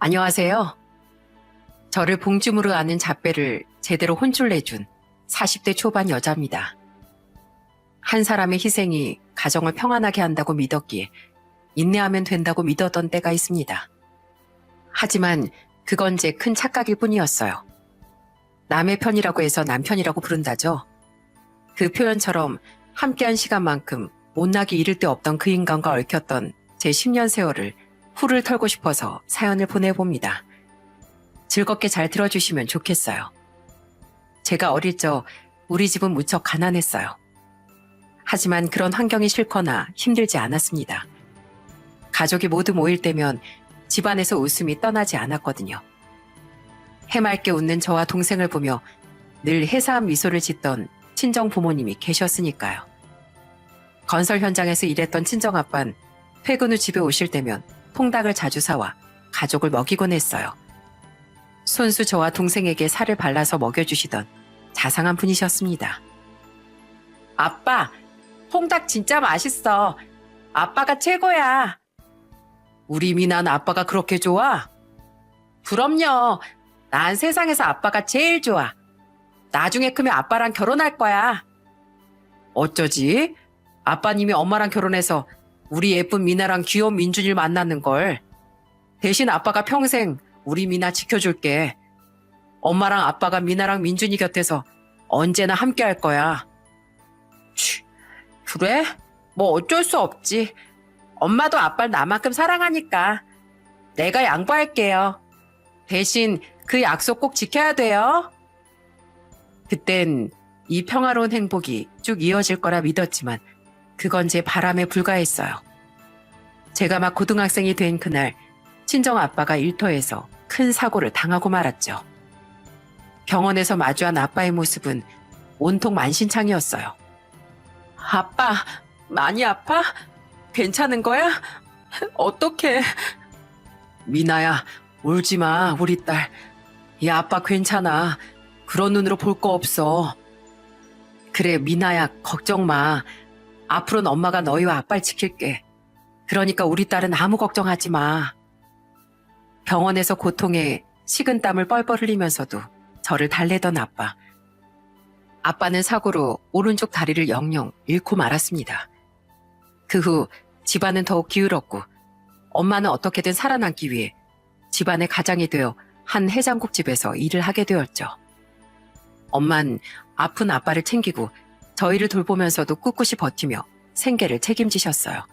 안녕하세요. 저를 봉주무로 아는 잡배를 제대로 혼쭐 내준 40대 초반 여자입니다. 한 사람의 희생이 가정을 평안하게 한다고 믿었기에 인내하면 된다고 믿었던 때가 있습니다. 하지만 그건 제 큰 착각일 뿐이었어요. 남의 편이라고 해서 남편이라고 부른다죠. 그 표현처럼 함께한 시간만큼 못나기 이를 데 없던 그 인간과 얽혔던 제 10년 세월을 후를 털고 싶어서 사연을 보내봅니다. 즐겁게 잘 들어주시면 좋겠어요. 제가 어릴 적 우리 집은 무척 가난했어요. 하지만 그런 환경이 싫거나 힘들지 않았습니다. 가족이 모두 모일 때면 집안에서 웃음이 떠나지 않았거든요. 해맑게 웃는 저와 동생을 보며 늘 해사한 미소를 짓던 친정 부모님이 계셨으니까요. 건설 현장에서 일했던 친정아빠는 퇴근 후 집에 오실 때면 통닭을 자주 사와 가족을 먹이곤 했어요. 손수 저와 동생에게 살을 발라서 먹여주시던 자상한 분이셨습니다. 아빠, 통닭 진짜 맛있어. 아빠가 최고야. 우리 미나는 아빠가 그렇게 좋아? 그럼요. 난 세상에서 아빠가 제일 좋아. 나중에 크면 아빠랑 결혼할 거야. 어쩌지? 아빠님이 엄마랑 결혼해서 우리 예쁜 미나랑 귀여운 민준이를 만났는걸. 대신 아빠가 평생 우리 미나 지켜줄게. 엄마랑 아빠가 미나랑 민준이 곁에서 언제나 함께 할 거야. 그래? 뭐 어쩔 수 없지. 엄마도 아빠를 나만큼 사랑하니까. 내가 양보할게요. 대신 그 약속 꼭 지켜야 돼요. 그땐 이 평화로운 행복이 쭉 이어질 거라 믿었지만 그건 제 바람에 불과했어요. 제가 막 고등학생이 된 그날 친정 아빠가 일터에서 큰 사고를 당하고 말았죠. 병원에서 마주한 아빠의 모습은 온통 만신창이었어요. 아빠, 많이 아파? 괜찮은 거야? 어떡해? 미나야, 울지 마, 우리 딸. 이 아빠 괜찮아. 그런 눈으로 볼 거 없어. 그래, 미나야, 걱정 마. 앞으로는 엄마가 너희와 아빠를 지킬게. 그러니까 우리 딸은 아무 걱정하지 마. 병원에서 고통에 식은땀을 뻘뻘 흘리면서도 저를 달래던 아빠. 아빠는 사고로 오른쪽 다리를 영영 잃고 말았습니다. 그 후 집안은 더욱 기울었고 엄마는 어떻게든 살아남기 위해 집안의 가장이 되어 한 해장국집에서 일을 하게 되었죠. 엄만 아픈 아빠를 챙기고 저희를 돌보면서도 꿋꿋이 버티며 생계를 책임지셨어요.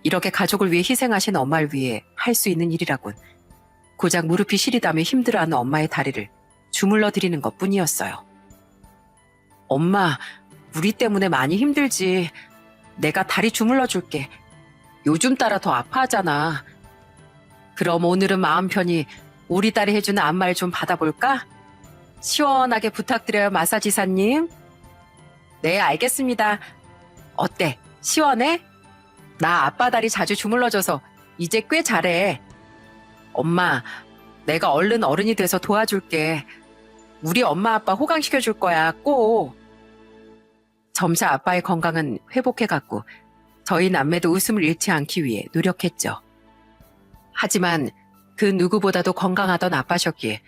이렇게 가족을 위해 희생하신 엄마를 위해 할 수 있는 일이라곤 고작 무릎이 시리다며 힘들어하는 엄마의 다리를 주물러 드리는 것뿐이었어요. 엄마, 우리 때문에 많이 힘들지. 내가 다리 주물러 줄게. 요즘 따라 더 아파하잖아. 그럼 오늘은 마음 편히 우리 딸이 해주는 안마를 좀 받아볼까? 시원하게 부탁드려요, 마사지사님. 네, 알겠습니다. 어때? 시원해? 나 아빠 다리 자주 주물러줘서 이제 꽤 잘해. 엄마, 내가 얼른 어른이 돼서 도와줄게. 우리 엄마 아빠 호강시켜줄 거야, 꼭. 점차 아빠의 건강은 회복해갔고 저희 남매도 웃음을 잃지 않기 위해 노력했죠. 하지만 그 누구보다도 건강하던 아빠셨기에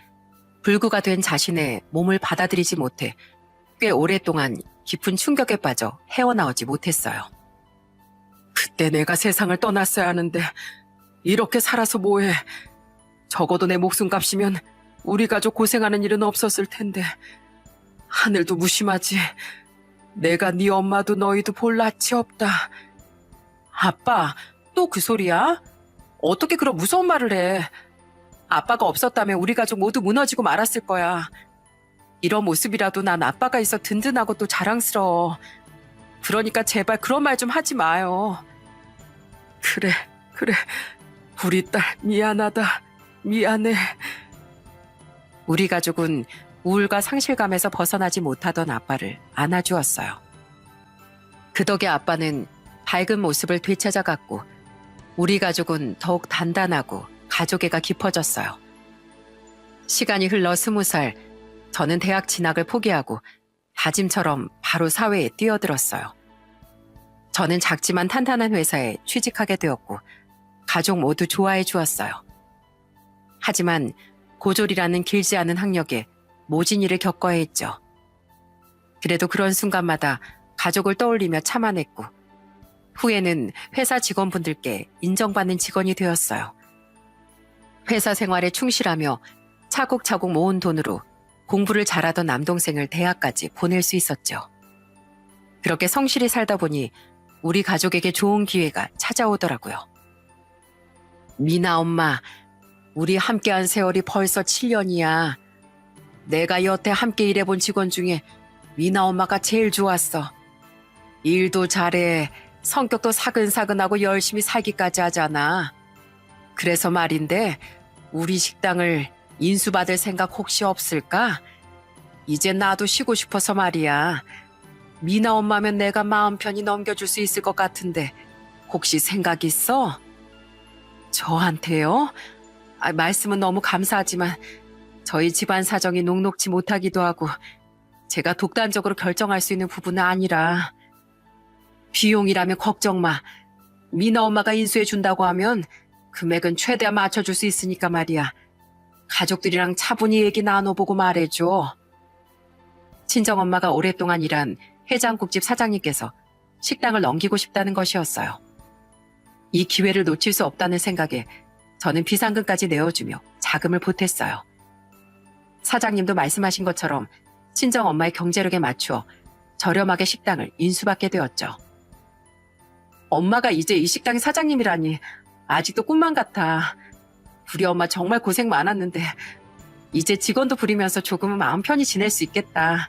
불구가 된 자신의 몸을 받아들이지 못해 꽤 오랫동안 깊은 충격에 빠져 헤어나오지 못했어요. 그때 내가 세상을 떠났어야 하는데 이렇게 살아서 뭐해. 적어도 내 목숨값이면 우리 가족 고생하는 일은 없었을 텐데. 하늘도 무심하지. 내가 네 엄마도 너희도 볼 낯이 없다. 아빠, 또 그 소리야? 어떻게 그런 무서운 말을 해. 아빠가 없었다면 우리 가족 모두 무너지고 말았을 거야. 이런 모습이라도 난 아빠가 있어 든든하고 또 자랑스러워. 그러니까 제발 그런 말 좀 하지 마요. 그래. 우리 딸 미안하다. 미안해. 우리 가족은 우울과 상실감에서 벗어나지 못하던 아빠를 안아주었어요. 그 덕에 아빠는 밝은 모습을 되찾아갔고 우리 가족은 더욱 단단하고 가족애가 깊어졌어요. 시간이 흘러 20살, 저는 대학 진학을 포기하고 다짐처럼 바로 사회에 뛰어들었어요. 저는 작지만 탄탄한 회사에 취직하게 되었고 가족 모두 좋아해 주었어요. 하지만 고졸이라는 길지 않은 학력에 모진 일을 겪어야 했죠. 그래도 그런 순간마다 가족을 떠올리며 참아냈고 후에는 회사 직원분들께 인정받는 직원이 되었어요. 회사 생활에 충실하며 차곡차곡 모은 돈으로 공부를 잘하던 남동생을 대학까지 보낼 수 있었죠. 그렇게 성실히 살다 보니 우리 가족에게 좋은 기회가 찾아오더라고요. 미나 엄마, 우리 함께한 세월이 벌써 7년이야. 내가 여태 함께 일해본 직원 중에 미나 엄마가 제일 좋았어. 일도 잘해, 성격도 사근사근하고 열심히 살기까지 하잖아. 그래서 말인데 우리 식당을 인수받을 생각 혹시 없을까? 이제 나도 쉬고 싶어서 말이야. 미나 엄마면 내가 마음 편히 넘겨줄 수 있을 것 같은데 혹시 생각 있어? 저한테요? 말씀은 너무 감사하지만 저희 집안 사정이 녹록지 못하기도 하고 제가 독단적으로 결정할 수 있는 부분은 아니라 비용이라면 걱정 마. 미나 엄마가 인수해 준다고 하면 금액은 최대한 맞춰줄 수 있으니까 말이야. 가족들이랑 차분히 얘기 나눠보고 말해줘. 친정엄마가 오랫동안 일한 해장국집 사장님께서 식당을 넘기고 싶다는 것이었어요. 이 기회를 놓칠 수 없다는 생각에 저는 비상금까지 내어주며 자금을 보탰어요. 사장님도 말씀하신 것처럼 친정엄마의 경제력에 맞추어 저렴하게 식당을 인수받게 되었죠. 엄마가 이제 이 식당의 사장님이라니 아직도 꿈만 같아. 우리 엄마 정말 고생 많았는데 이제 직원도 부리면서 조금은 마음 편히 지낼 수 있겠다.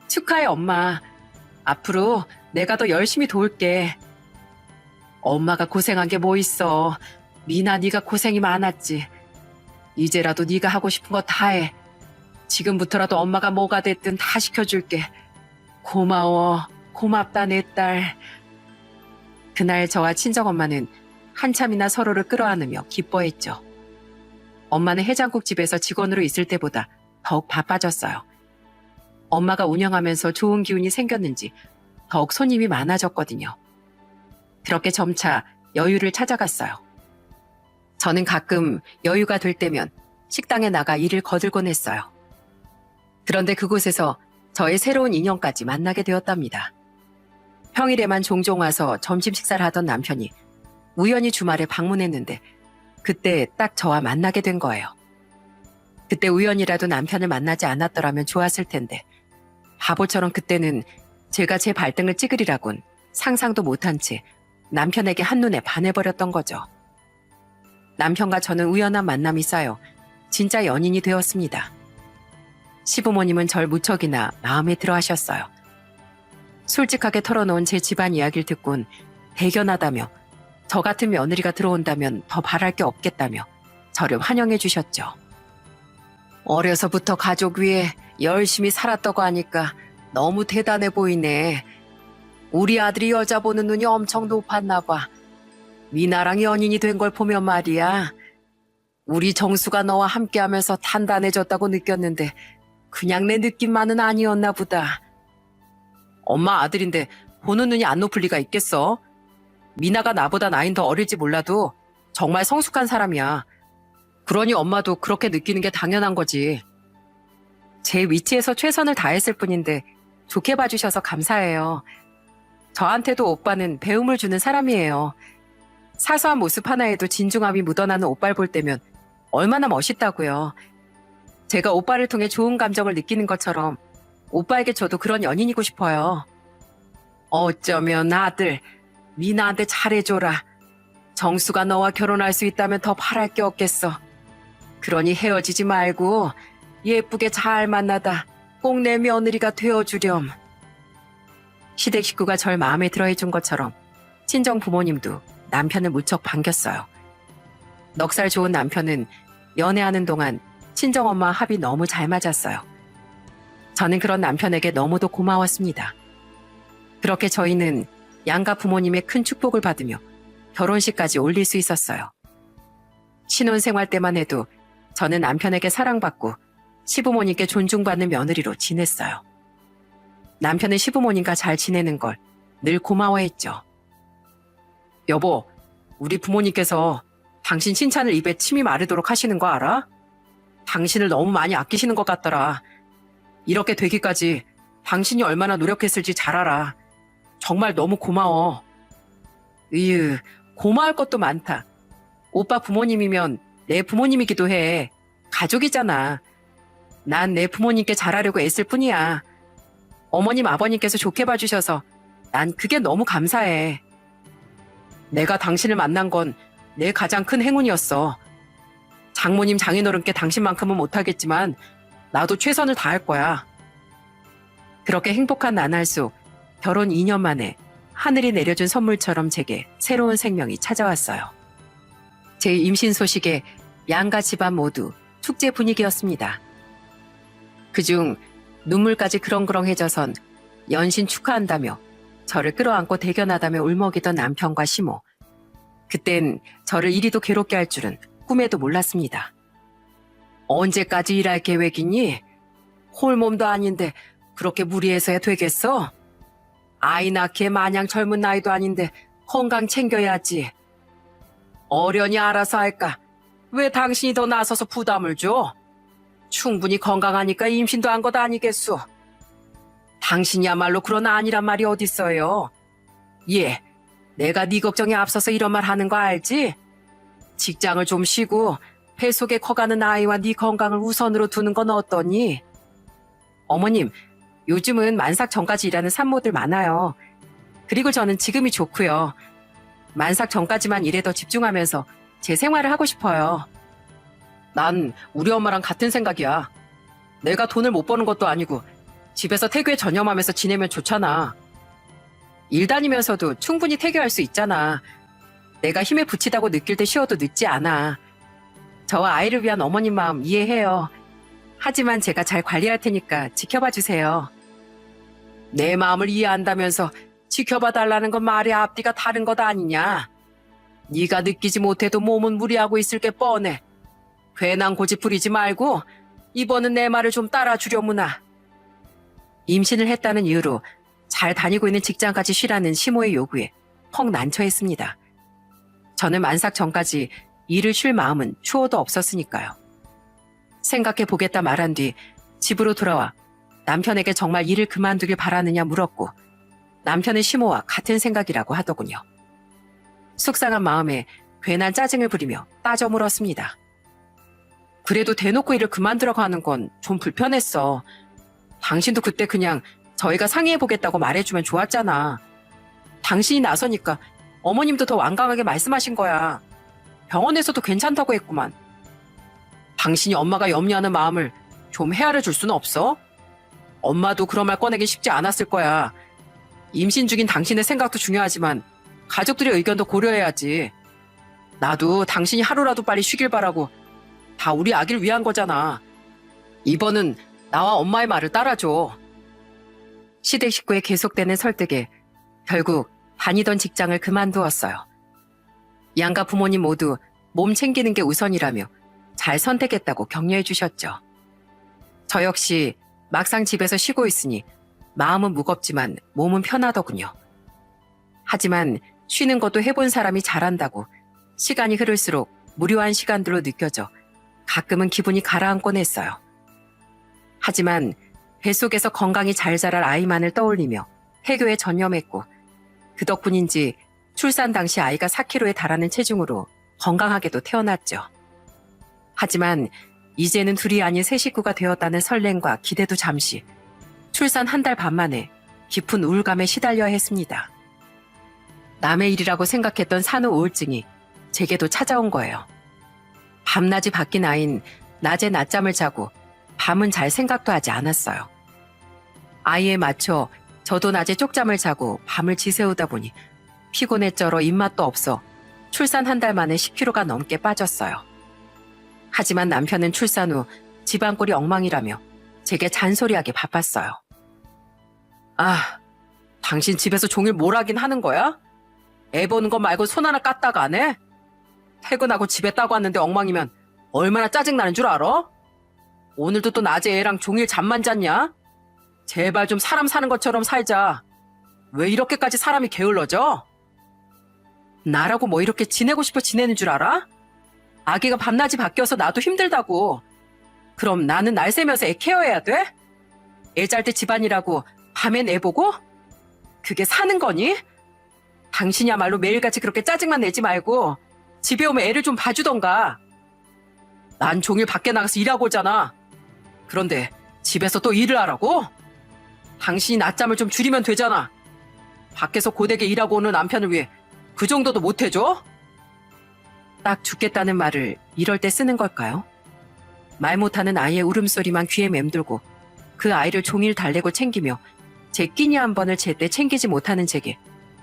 축하해 엄마. 앞으로 내가 더 열심히 도울게. 엄마가 고생한 게 뭐 있어. 미나 네가 고생이 많았지. 이제라도 네가 하고 싶은 거 다 해. 지금부터라도 엄마가 뭐가 됐든 다 시켜줄게. 고마워. 고맙다 내 딸. 그날 저와 친정엄마는 한참이나 서로를 끌어안으며 기뻐했죠. 엄마는 해장국집에서 직원으로 있을 때보다 더욱 바빠졌어요. 엄마가 운영하면서 좋은 기운이 생겼는지 더욱 손님이 많아졌거든요. 그렇게 점차 여유를 찾아갔어요. 저는 가끔 여유가 될 때면 식당에 나가 일을 거들곤 했어요. 그런데 그곳에서 저의 새로운 인연까지 만나게 되었답니다. 평일에만 종종 와서 점심 식사를 하던 남편이 우연히 주말에 방문했는데 그때 딱 저와 만나게 된 거예요. 그때 우연이라도 남편을 만나지 않았더라면 좋았을 텐데 바보처럼 그때는 제가 제 발등을 찍으리라곤 상상도 못한 채 남편에게 한눈에 반해버렸던 거죠. 남편과 저는 우연한 만남이 쌓여 진짜 연인이 되었습니다. 시부모님은 절 무척이나 마음에 들어 하셨어요. 솔직하게 털어놓은 제 집안 이야기를 듣곤 대견하다며 저 같은 며느리가 들어온다면 더 바랄 게 없겠다며 저를 환영해 주셨죠. 어려서부터 가족 위해 열심히 살았다고 하니까 너무 대단해 보이네. 우리 아들이 여자 보는 눈이 엄청 높았나 봐. 미나랑 연인이 된 걸 보면 말이야. 우리 정수가 너와 함께하면서 단단해졌다고 느꼈는데 그냥 내 느낌만은 아니었나 보다. 엄마 아들인데 보는 눈이 안 높을 리가 있겠어? 미나가 나보다 나이는 더 어릴지 몰라도 정말 성숙한 사람이야. 그러니 엄마도 그렇게 느끼는 게 당연한 거지. 제 위치에서 최선을 다했을 뿐인데 좋게 봐주셔서 감사해요. 저한테도 오빠는 배움을 주는 사람이에요. 사소한 모습 하나에도 진중함이 묻어나는 오빠를 볼 때면 얼마나 멋있다고요. 제가 오빠를 통해 좋은 감정을 느끼는 것처럼 오빠에게 저도 그런 연인이고 싶어요. 어쩌면 아들, 미나한테 잘해줘라. 정수가 너와 결혼할 수 있다면 더 바랄 게 없겠어. 그러니 헤어지지 말고 예쁘게 잘 만나다 꼭 내 며느리가 되어주렴. 시댁 식구가 절 마음에 들어 해준 것처럼 친정 부모님도 남편을 무척 반겼어요. 넉살 좋은 남편은 연애하는 동안 친정엄마와 합이 너무 잘 맞았어요. 저는 그런 남편에게 너무도 고마웠습니다. 그렇게 저희는 양가 부모님의 큰 축복을 받으며 결혼식까지 올릴 수 있었어요. 신혼생활 때만 해도 저는 남편에게 사랑받고 시부모님께 존중받는 며느리로 지냈어요. 남편은 시부모님과 잘 지내는 걸 늘 고마워했죠. 여보, 우리 부모님께서 당신 칭찬을 입에 침이 마르도록 하시는 거 알아? 당신을 너무 많이 아끼시는 것 같더라. 이렇게 되기까지 당신이 얼마나 노력했을지 잘 알아. 정말 너무 고마워. 으유, 고마울 것도 많다. 오빠 부모님이면 내 부모님이기도 해. 가족이잖아. 난 내 부모님께 잘하려고 애쓸 뿐이야. 어머님, 아버님께서 좋게 봐주셔서 난 그게 너무 감사해. 내가 당신을 만난 건 내 가장 큰 행운이었어. 장모님, 장인어른께 당신만큼은 못하겠지만 나도 최선을 다할 거야. 그렇게 행복한 나날 속 결혼 2년 만에 하늘이 내려준 선물처럼 제게 새로운 생명이 찾아왔어요. 제 임신 소식에 양가 집안 모두 축제 분위기였습니다. 그중 눈물까지 그렁그렁해져선 연신 축하한다며 저를 끌어안고 대견하다며 울먹이던 남편과 시모. 그땐 저를 이리도 괴롭게 할 줄은 꿈에도 몰랐습니다. 언제까지 일할 계획이니? 홀몸도 아닌데 그렇게 무리해서야 되겠어? 아이 낳기에 마냥 젊은 나이도 아닌데 건강 챙겨야지. 어련히 알아서 할까? 왜 당신이 더 나서서 부담을 줘? 충분히 건강하니까 임신도 한 것 아니겠소? 당신이야말로 그런 아니란 말이 어딨어요. 예, 내가 네 걱정에 앞서서 이런 말 하는 거 알지? 직장을 좀 쉬고 뱃속에 커가는 아이와 네 건강을 우선으로 두는 건 어떠니? 어머님, 요즘은 만삭 전까지 일하는 산모들 많아요. 그리고 저는 지금이 좋고요. 만삭 전까지만 일에 더 집중하면서 제 생활을 하고 싶어요. 난 우리 엄마랑 같은 생각이야. 내가 돈을 못 버는 것도 아니고 집에서 태교에 전념하면서 지내면 좋잖아. 일 다니면서도 충분히 태교할 수 있잖아. 내가 힘에 부치다고 느낄 때 쉬어도 늦지 않아. 저와 아이를 위한 어머님 마음 이해해요. 하지만 제가 잘 관리할 테니까 지켜봐 주세요. 내 마음을 이해한다면서 지켜봐 달라는 건 말의 앞뒤가 다른 것 아니냐. 네가 느끼지 못해도 몸은 무리하고 있을 게 뻔해. 괜한 고집 부리지 말고 이번은 내 말을 좀 따라주려무나. 임신을 했다는 이유로 잘 다니고 있는 직장까지 쉬라는 시모의 요구에 펑 난처했습니다. 저는 만삭 전까지 일을 쉴 마음은 추호도 없었으니까요. 생각해 보겠다 말한 뒤 집으로 돌아와 남편에게 정말 일을 그만두길 바라느냐 물었고 남편은 시모와 같은 생각이라고 하더군요. 속상한 마음에 괜한 짜증을 부리며 따져 물었습니다. 그래도 대놓고 일을 그만두라고 하는 건 좀 불편했어. 당신도 그때 그냥 저희가 상의해보겠다고 말해주면 좋았잖아. 당신이 나서니까 어머님도 더 완강하게 말씀하신 거야. 병원에서도 괜찮다고 했구만. 당신이 엄마가 염려하는 마음을 좀 헤아려 줄 수는 없어? 엄마도 그런 말 꺼내긴 쉽지 않았을 거야. 임신 중인 당신의 생각도 중요하지만 가족들의 의견도 고려해야지. 나도 당신이 하루라도 빨리 쉬길 바라고 다 우리 아기를 위한 거잖아. 이번은 나와 엄마의 말을 따라줘. 시댁 식구의 계속되는 설득에 결국 다니던 직장을 그만두었어요. 양가 부모님 모두 몸 챙기는 게 우선이라며 잘 선택했다고 격려해 주셨죠. 저 역시 막상 집에서 쉬고 있으니 마음은 무겁지만 몸은 편하더군요. 하지만 쉬는 것도 해본 사람이 잘한다고 시간이 흐를수록 무료한 시간들로 느껴져 가끔은 기분이 가라앉곤 했어요. 하지만 뱃속에서 건강히 잘 자랄 아이만을 떠올리며 태교에 전념했고 그 덕분인지 출산 당시 아이가 4kg에 달하는 체중으로 건강하게도 태어났죠. 하지만 이제는 둘이 아닌 새 식구가 되었다는 설렘과 기대도 잠시 출산 한 달 반 만에 깊은 우울감에 시달려야 했습니다. 남의 일이라고 생각했던 산후 우울증이 제게도 찾아온 거예요. 밤낮이 바뀐 아이는 낮에 낮잠을 자고 밤은 잘 생각도 하지 않았어요. 아이에 맞춰 저도 낮에 쪽잠을 자고 밤을 지새우다 보니 피곤해 쩔어 입맛도 없어 출산 한 달 만에 10kg가 넘게 빠졌어요. 하지만 남편은 출산 후 집안꼴이 엉망이라며 제게 잔소리하기 바빴어요. 아, 당신 집에서 종일 뭘 하긴 하는 거야? 애 보는 거 말고 손 하나 까딱 안 해? 퇴근하고 집에 따고 왔는데 엉망이면 얼마나 짜증나는 줄 알아? 오늘도 또 낮에 애랑 종일 잠만 잤냐? 제발 좀 사람 사는 것처럼 살자. 왜 이렇게까지 사람이 게을러져? 나라고 뭐 이렇게 지내고 싶어 지내는 줄 알아? 아기가 밤낮이 바뀌어서 나도 힘들다고. 그럼 나는 날 새면서 애 케어해야 돼? 애 잘 때 집안이라고 밤엔 애 보고? 그게 사는 거니? 당신이야말로 매일같이 그렇게 짜증만 내지 말고 집에 오면 애를 좀 봐주던가. 난 종일 밖에 나가서 일하고 오잖아. 그런데 집에서 또 일을 하라고? 당신이 낮잠을 좀 줄이면 되잖아. 밖에서 고되게 일하고 오는 남편을 위해 그 정도도 못 해줘? 딱 죽겠다는 말을 이럴 때 쓰는 걸까요? 말 못하는 아이의 울음소리만 귀에 맴돌고 그 아이를 종일 달래고 챙기며 제 끼니 한 번을 제때 챙기지 못하는 제게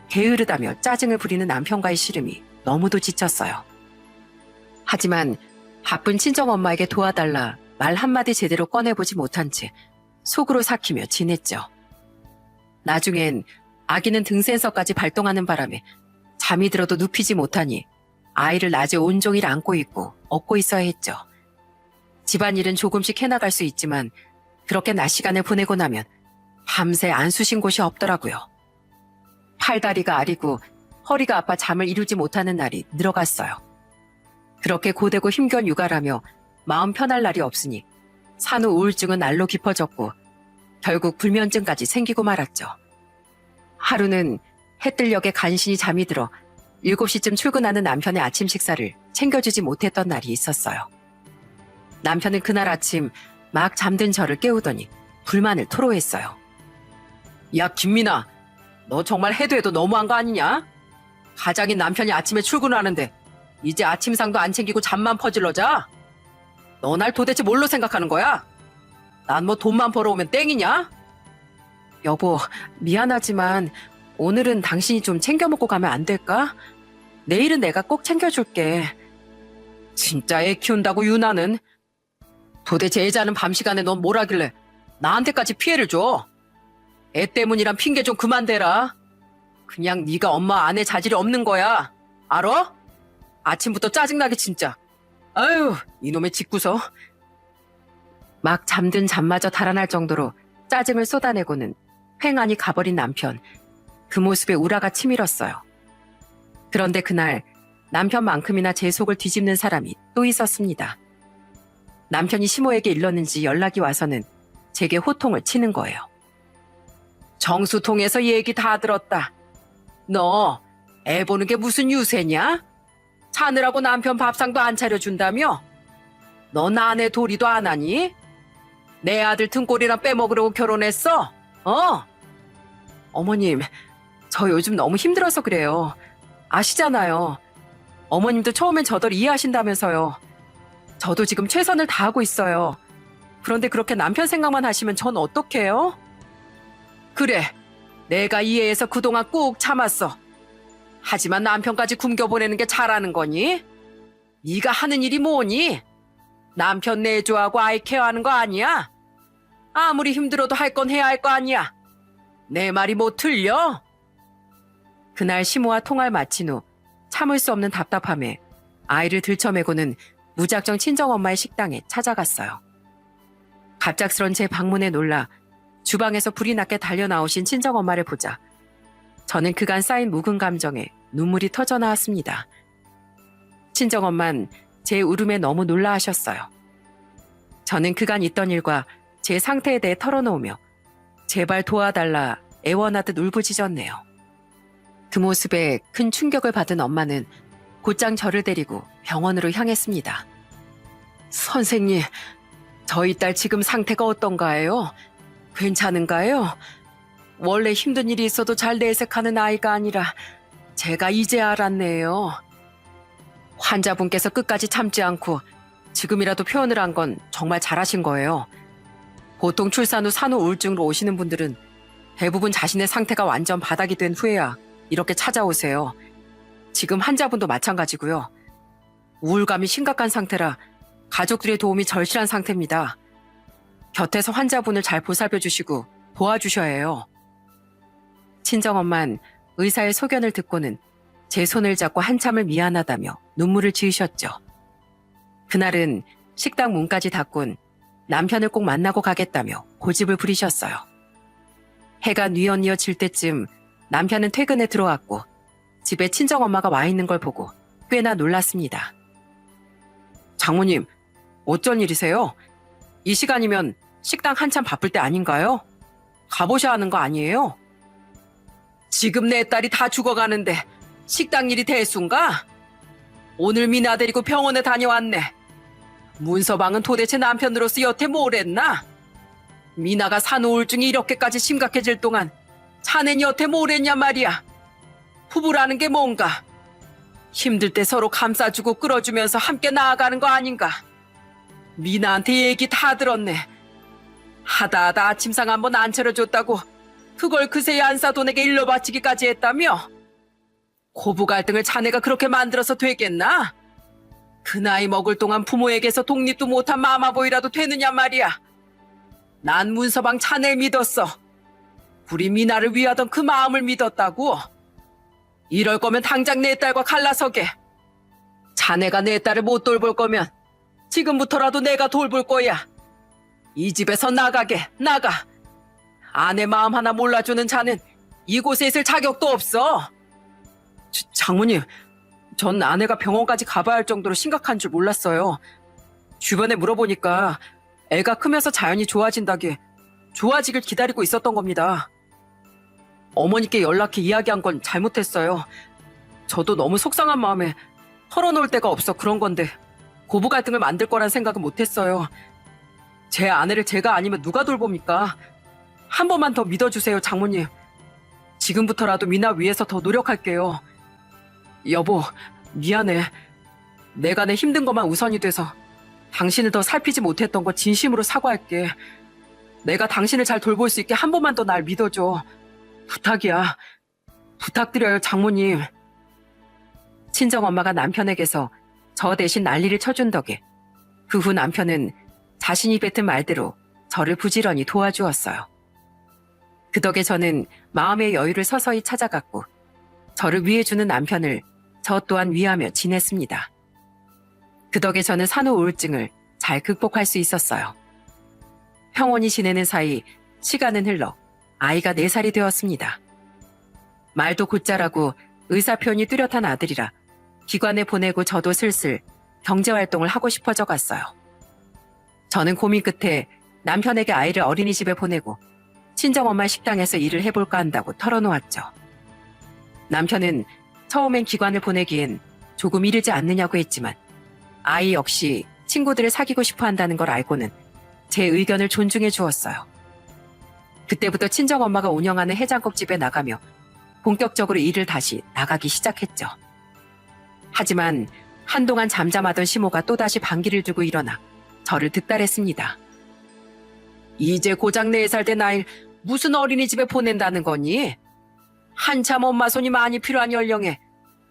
게으르다며 짜증을 부리는 남편과의 씨름이 너무도 지쳤어요. 하지만 바쁜 친정엄마에게 도와달라 말 한마디 제대로 꺼내보지 못한 채 속으로 삭히며 지냈죠. 나중엔 아기는 등센서까지 발동하는 바람에 잠이 들어도 눕히지 못하니 아이를 낮에 온종일 안고 있고 업고 있어야 했죠. 집안일은 조금씩 해나갈 수 있지만 그렇게 낮 시간을 보내고 나면 밤새 안 쑤신 곳이 없더라고요. 팔다리가 아리고 허리가 아파 잠을 이루지 못하는 날이 늘어갔어요. 그렇게 고되고 힘겨운 육아라며 마음 편할 날이 없으니 산후 우울증은 날로 깊어졌고 결국 불면증까지 생기고 말았죠. 하루는 해뜰녘에 간신히 잠이 들어 7시쯤 출근하는 남편의 아침 식사를 챙겨주지 못했던 날이 있었어요. 남편은 그날 아침 막 잠든 저를 깨우더니 불만을 토로했어요. 야, 김민아, 너 정말 해도 해도 너무한 거 아니냐? 가장인 남편이 아침에 출근하는데 이제 아침상도 안 챙기고 잠만 퍼질러 자? 너 날 도대체 뭘로 생각하는 거야? 난 뭐 돈만 벌어오면 땡이냐? 여보, 미안하지만 오늘은 당신이 좀 챙겨 먹고 가면 안 될까? 내일은 내가 꼭 챙겨줄게. 진짜 애 키운다고 유나는? 도대체 애 자는 밤 시간에 넌 뭘 하길래 나한테까지 피해를 줘? 애 때문이란 핑계 좀 그만 대라. 그냥 네가 엄마 아내 자질이 없는 거야. 알아? 아침부터 짜증나게 진짜. 아유, 이놈의 집구석. 막 잠든 잠마저 달아날 정도로 짜증을 쏟아내고는 횡하니 가버린 남편. 그 모습에 우라가 치밀었어요. 그런데 그날 남편만큼이나 제 속을 뒤집는 사람이 또 있었습니다. 남편이 시모에게 일렀는지 연락이 와서는 제게 호통을 치는 거예요. 정수통에서 얘기 다 들었다. 너 애 보는 게 무슨 유세냐? 자느라고 남편 밥상도 안 차려준다며? 너 아내 도리도 안 하니? 내 아들 등골이나 빼먹으려고 결혼했어? 어머님, 저 요즘 너무 힘들어서 그래요. 아시잖아요. 어머님도 처음엔 저들 이해하신다면서요. 저도 지금 최선을 다하고 있어요. 그런데 그렇게 남편 생각만 하시면 전 어떡해요? 그래, 내가 이해해서 그동안 꾹 참았어. 하지만 남편까지 굶겨보내는 게 잘하는 거니? 네가 하는 일이 뭐니? 남편 내조하고 아이 케어하는 거 아니야? 아무리 힘들어도 할 건 해야 할 거 아니야? 내 말이 뭐 틀려? 그날 시모와 통화를 마친 후 참을 수 없는 답답함에 아이를 들쳐매고는 무작정 친정엄마의 식당에 찾아갔어요. 갑작스런 제 방문에 놀라 주방에서 불이 났게 달려나오신 친정엄마를 보자 저는 그간 쌓인 묵은 감정에 눈물이 터져나왔습니다. 친정엄마는 제 울음에 너무 놀라하셨어요. 저는 그간 있던 일과 제 상태에 대해 털어놓으며 제발 도와달라 애원하듯 울부짖었네요. 그 모습에 큰 충격을 받은 엄마는 곧장 저를 데리고 병원으로 향했습니다. 선생님, 저희 딸 지금 상태가 어떤가요? 괜찮은가요? 원래 힘든 일이 있어도 잘 내색하는 아이가 아니라 제가 이제 알았네요. 환자분께서 끝까지 참지 않고 지금이라도 표현을 한 건 정말 잘하신 거예요. 보통 출산 후 산후 우울증으로 오시는 분들은 대부분 자신의 상태가 완전 바닥이 된 후에야 이렇게 찾아오세요. 지금 환자분도 마찬가지고요. 우울감이 심각한 상태라 가족들의 도움이 절실한 상태입니다. 곁에서 환자분을 잘 보살펴 주시고 도와주셔야 해요. 친정엄만 의사의 소견을 듣고는 제 손을 잡고 한참을 미안하다며 눈물을 지으셨죠. 그날은 식당 문까지 닫곤 남편을 꼭 만나고 가겠다며 고집을 부리셨어요. 해가 뉘엿뉘엿 질 때쯤 남편은 퇴근에 들어왔고 집에 친정엄마가 와 있는 걸 보고 꽤나 놀랐습니다. 장모님, 어쩐 일이세요? 이 시간이면 식당 한참 바쁠 때 아닌가요? 가보셔야 하는 거 아니에요? 지금 내 딸이 다 죽어가는데 식당 일이 대수인가? 오늘 미나 데리고 병원에 다녀왔네. 문서방은 도대체 남편으로서 여태 뭘 했나? 미나가 산후우울증이 이렇게까지 심각해질 동안 자넨 여태 뭘 했냐 말이야. 부부라는 게 뭔가? 힘들 때 서로 감싸주고 끌어주면서 함께 나아가는 거 아닌가? 미나한테 얘기 다 들었네. 하다하다 아침상 한번 안 차려줬다고 그걸 그새야 안사돈에게 일러 바치기까지 했다며? 고부 갈등을 자네가 그렇게 만들어서 되겠나? 그 나이 먹을 동안 부모에게서 독립도 못한 마마보이라도 되느냐 말이야. 난 문서방 자네를 믿었어. 우리 미나를 위하던 그 마음을 믿었다고. 이럴 거면 당장 내 딸과 갈라서게. 자네가 내 딸을 못 돌볼 거면 지금부터라도 내가 돌볼 거야. 이 집에서 나가게, 나가. 아내 마음 하나 몰라주는 자는 이곳에 있을 자격도 없어. 장모님, 전 아내가 병원까지 가봐야 할 정도로 심각한 줄 몰랐어요. 주변에 물어보니까 애가 크면서 자연히 좋아진다기에 좋아지길 기다리고 있었던 겁니다. 어머니께 연락해 이야기한 건 잘못했어요. 저도 너무 속상한 마음에 털어놓을 데가 없어 그런 건데 고부 갈등을 만들 거란 생각은 못했어요. 제 아내를 제가 아니면 누가 돌봅니까? 한 번만 더 믿어주세요, 장모님. 지금부터라도 미나 위해서 더 노력할게요. 여보, 미안해. 내가 내 힘든 것만 우선이 돼서 당신을 더 살피지 못했던 거 진심으로 사과할게. 내가 당신을 잘 돌볼 수 있게 한 번만 더 날 믿어줘. 부탁이야. 부탁드려요, 장모님. 친정엄마가 남편에게서 저 대신 난리를 쳐준 덕에 그 후 남편은 자신이 뱉은 말대로 저를 부지런히 도와주었어요. 그 덕에 저는 마음의 여유를 서서히 찾아갔고 저를 위해주는 남편을 저 또한 위하며 지냈습니다. 그 덕에 저는 산후우울증을 잘 극복할 수 있었어요. 평온히 지내는 사이 시간은 흘러 아이가 4살이 되었습니다. 말도 곧잘하고 의사표현이 뚜렷한 아들이라 기관에 보내고 저도 슬슬 경제활동을 하고 싶어져 갔어요. 저는 고민 끝에 남편에게 아이를 어린이집에 보내고 친정엄마 식당에서 일을 해볼까 한다고 털어놓았죠. 남편은 처음엔 기관을 보내기엔 조금 이르지 않느냐고 했지만 아이 역시 친구들을 사귀고 싶어 한다는 걸 알고는 제 의견을 존중해 주었어요. 그때부터 친정엄마가 운영하는 해장국집에 나가며 본격적으로 일을 다시 나가기 시작했죠. 하지만 한동안 잠잠하던 시모가 또다시 반기를 들고 일어나 저를 득달했습니다. 이제 고작 4살 된 아이를 무슨 어린이집에 보낸다는 거니? 한참 엄마 손이 많이 필요한 연령에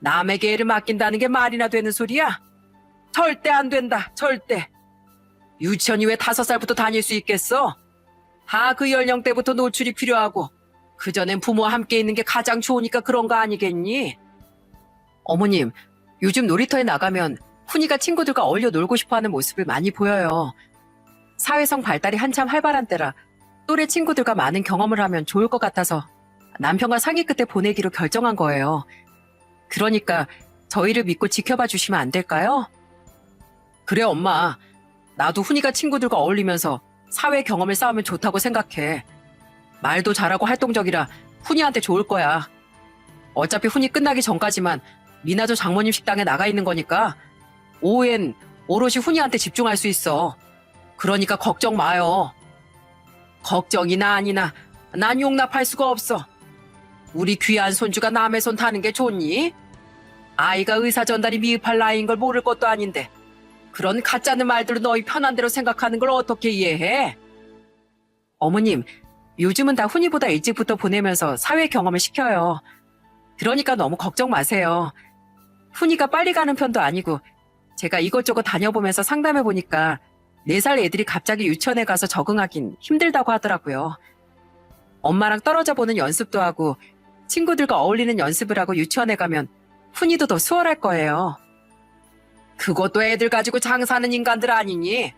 남에게 애를 맡긴다는 게 말이나 되는 소리야? 절대 안 된다, 절대. 유치원이 왜 5살부터 다닐 수 있겠어? 다 그 연령대부터 노출이 필요하고 그전엔 부모와 함께 있는 게 가장 좋으니까 그런 거 아니겠니? 어머님, 요즘 놀이터에 나가면 훈이가 친구들과 어울려 놀고 싶어하는 모습을 많이 보여요. 사회성 발달이 한참 활발한 때라 또래 친구들과 많은 경험을 하면 좋을 것 같아서 남편과 상의 끝에 보내기로 결정한 거예요. 그러니까 저희를 믿고 지켜봐 주시면 안 될까요? 그래, 엄마. 나도 훈이가 친구들과 어울리면서 사회 경험을 쌓으면 좋다고 생각해. 말도 잘하고 활동적이라 훈이한테 좋을 거야. 어차피 훈이 끝나기 전까지만 미나저 장모님 식당에 나가 있는 거니까 오후엔 오롯이 훈이한테 집중할 수 있어. 그러니까 걱정 마요. 걱정이나 아니나 난 용납할 수가 없어. 우리 귀한 손주가 남의 손 타는 게 좋니? 아이가 의사 전달이 미흡할 나이인 걸 모를 것도 아닌데 그런 가짜는 말들로 너희 편한 대로 생각하는 걸 어떻게 이해해? 어머님, 요즘은 다 훈이보다 일찍부터 보내면서 사회 경험을 시켜요. 그러니까 너무 걱정 마세요. 훈이가 빨리 가는 편도 아니고 제가 이것저것 다녀보면서 상담해보니까 4살 애들이 갑자기 유치원에 가서 적응하긴 힘들다고 하더라고요. 엄마랑 떨어져 보는 연습도 하고 친구들과 어울리는 연습을 하고 유치원에 가면 훈이도 더 수월할 거예요. 그것도 애들 가지고 장사하는 인간들 아니니?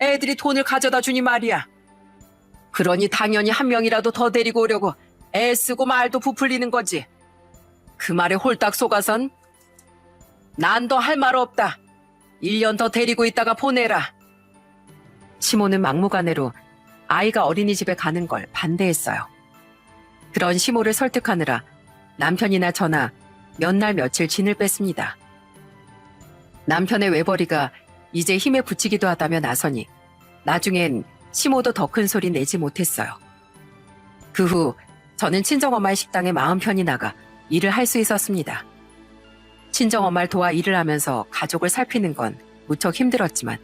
애들이 돈을 가져다 주니 말이야. 그러니 당연히 한 명이라도 더 데리고 오려고 애쓰고 말도 부풀리는 거지. 그 말에 홀딱 속아선 난 더 할 말 없다. 1년 더 데리고 있다가 보내라. 시모는 막무가내로 아이가 어린이집에 가는 걸 반대했어요. 그런 시모를 설득하느라 남편이나 저나 몇 날 며칠 진을 뺐습니다. 남편의 외벌이가 이제 힘에 부치기도 하다며 나서니 나중엔 시모도 더 큰 소리 내지 못했어요. 그 후 저는 친정엄마의 식당에 마음 편히 나가 일을 할 수 있었습니다. 친정엄마를 도와 일을 하면서 가족을 살피는 건 무척 힘들었지만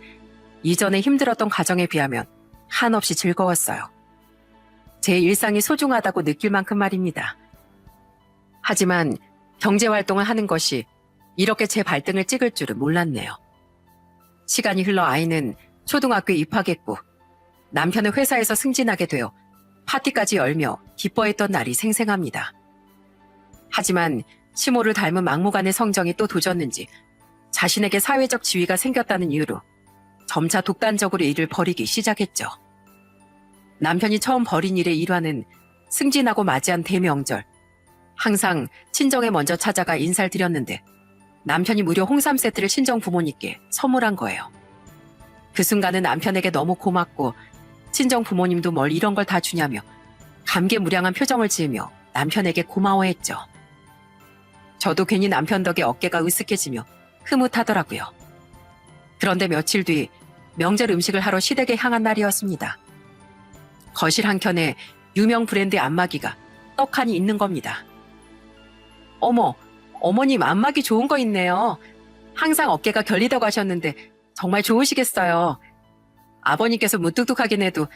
이전에 힘들었던 가정에 비하면 한없이 즐거웠어요. 제 일상이 소중하다고 느낄 만큼 말입니다. 하지만 경제활동을 하는 것이 이렇게 제 발등을 찍을 줄은 몰랐네요. 시간이 흘러 아이는 초등학교에 입학했고 남편은 회사에서 승진하게 되어 파티까지 열며 기뻐했던 날이 생생합니다. 하지만 시모를 닮은 막무가내 성정이 또 도졌는지 자신에게 사회적 지위가 생겼다는 이유로 점차 독단적으로 일을 벌이기 시작했죠. 남편이 처음 벌인 일의 일화는 승진하고 맞이한 대명절. 항상 친정에 먼저 찾아가 인사를 드렸는데 남편이 무려 홍삼 세트를 친정 부모님께 선물한 거예요. 그 순간은 남편에게 너무 고맙고 친정 부모님도 뭘 이런 걸 다 주냐며 감개무량한 표정을 지으며 남편에게 고마워했죠. 저도 괜히 남편 덕에 어깨가 으쓱해지며 흐뭇하더라고요. 그런데 며칠 뒤 명절 음식을 하러 시댁에 향한 날이었습니다. 거실 한켠에 유명 브랜드의 안마기가 떡하니 있는 겁니다. 어머, 어머님 안마기 좋은 거 있네요. 항상 어깨가 결리다고 하셨는데 정말 좋으시겠어요. 아버님께서 무뚝뚝하긴 해도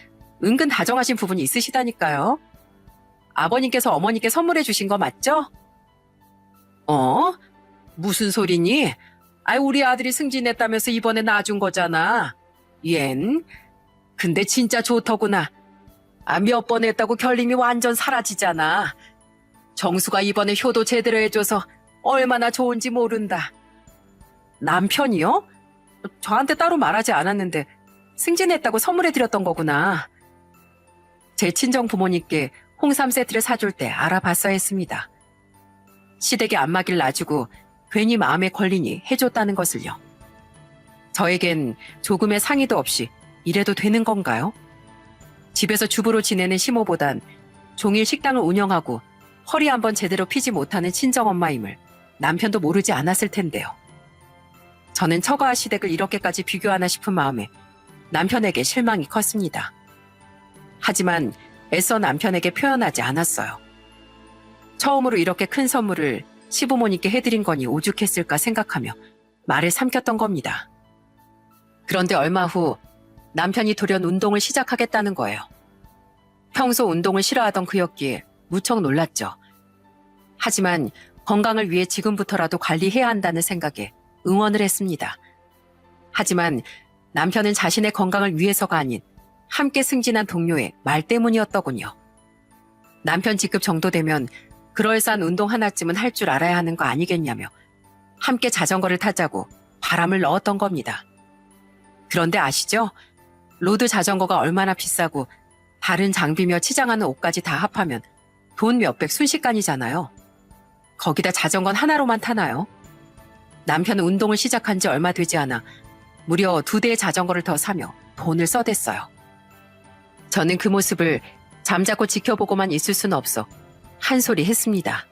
은근 다정하신 부분이 있으시다니까요. 아버님께서 어머니께 선물해 주신 거 맞죠? 무슨 소리니? 우리 아들이 승진했다면서 이번에 놔준 거잖아. 얜? 근데 진짜 좋더구나. 몇 번 했다고 결림이 완전 사라지잖아. 정수가 이번에 효도 제대로 해줘서 얼마나 좋은지 모른다. 남편이요? 저한테 따로 말하지 않았는데 승진했다고 선물해드렸던 거구나. 제 친정 부모님께 홍삼 세트를 사줄 때 알아봤어야 했습니다. 시댁에 안마기를 놔주고 괜히 마음에 걸리니 해줬다는 것을요. 저에겐 조금의 상의도 없이 이래도 되는 건가요? 집에서 주부로 지내는 시모보단 종일 식당을 운영하고 허리 한번 제대로 피지 못하는 친정엄마임을 남편도 모르지 않았을 텐데요. 저는 처가와 시댁을 이렇게까지 비교하나 싶은 마음에 남편에게 실망이 컸습니다. 하지만 애써 남편에게 표현하지 않았어요. 처음으로 이렇게 큰 선물을 시부모님께 해드린 거니 오죽했을까 생각하며 말을 삼켰던 겁니다. 그런데 얼마 후 남편이 돌연 운동을 시작하겠다는 거예요. 평소 운동을 싫어하던 그였기에 무척 놀랐죠. 하지만 건강을 위해 지금부터라도 관리해야 한다는 생각에 응원을 했습니다. 하지만 남편은 자신의 건강을 위해서가 아닌 함께 승진한 동료의 말 때문이었더군요. 남편 직급 정도 되면 그럴싸한 운동 하나쯤은 할 줄 알아야 하는 거 아니겠냐며 함께 자전거를 타자고 바람을 넣었던 겁니다. 그런데 아시죠? 로드 자전거가 얼마나 비싸고 다른 장비며 치장하는 옷까지 다 합하면 돈 몇백 순식간이잖아요. 거기다 자전거는 하나로만 타나요? 남편은 운동을 시작한 지 얼마 되지 않아 무려 2대의 자전거를 더 사며 돈을 써댔어요. 저는 그 모습을 잠자코 지켜보고만 있을 수는 없어 한 소리 했습니다.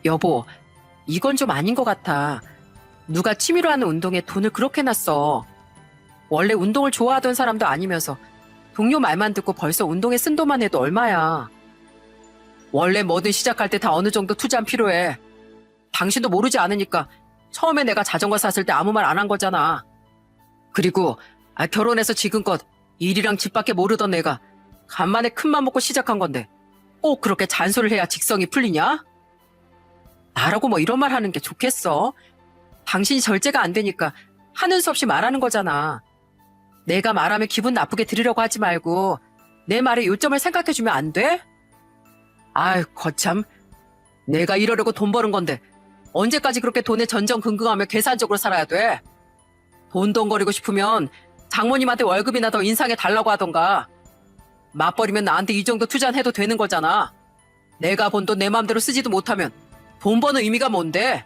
여보, 이건 좀 아닌 것 같아. 누가 취미로 하는 운동에 돈을 그렇게나 써. 원래 운동을 좋아하던 사람도 아니면서 동료 말만 듣고 벌써 운동에 쓴 돈만 해도 얼마야. 원래 뭐든 시작할 때 다 어느 정도 투자는 필요해. 당신도 모르지 않으니까 처음에 내가 자전거 샀을 때 아무 말 안 한 거잖아. 그리고 결혼해서 지금껏 일이랑 집 밖에 모르던 내가 간만에 큰맘 먹고 시작한 건데 꼭 그렇게 잔소리를 해야 직성이 풀리냐? 나라고 뭐 이런 말 하는 게 좋겠어? 당신이 절제가 안 되니까 하는 수 없이 말하는 거잖아. 내가 말하면 기분 나쁘게 들으려고 하지 말고 내 말에 요점을 생각해주면 안 돼? 아유, 거참. 내가 이러려고 돈 버는 건데 언제까지 그렇게 돈에 전전긍긍하며 계산적으로 살아야 돼? 돈돈거리고 싶으면 장모님한테 월급이나 더 인상해 달라고 하던가. 맞벌이면 나한테 이 정도 투자는 해도 되는 거잖아. 내가 번 돈 내 맘대로 쓰지도 못하면 돈 버는 의미가 뭔데?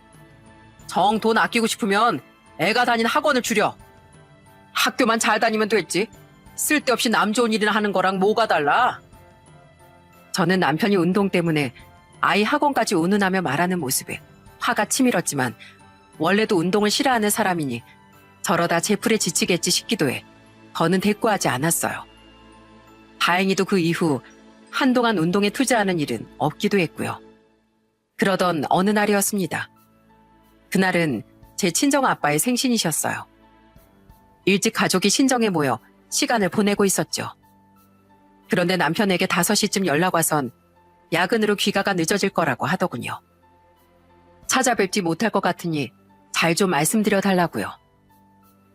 정 돈 아끼고 싶으면 애가 다니는 학원을 줄여. 학교만 잘 다니면 됐지. 쓸데없이 남 좋은 일이나 하는 거랑 뭐가 달라? 저는 남편이 운동 때문에 아이 학원까지 운운하며 말하는 모습에 화가 치밀었지만 원래도 운동을 싫어하는 사람이니 저러다 제풀에 지치겠지 싶기도 해 더는 대꾸하지 않았어요. 다행히도 그 이후 한동안 운동에 투자하는 일은 없기도 했고요. 그러던 어느 날이었습니다. 그날은 제 친정아빠의 생신이셨어요. 일찍 가족이 친정에 모여 시간을 보내고 있었죠. 그런데 남편에게 5시쯤 연락 와선 야근으로 귀가가 늦어질 거라고 하더군요. 찾아뵙지 못할 것 같으니 잘 좀 말씀드려 달라고요.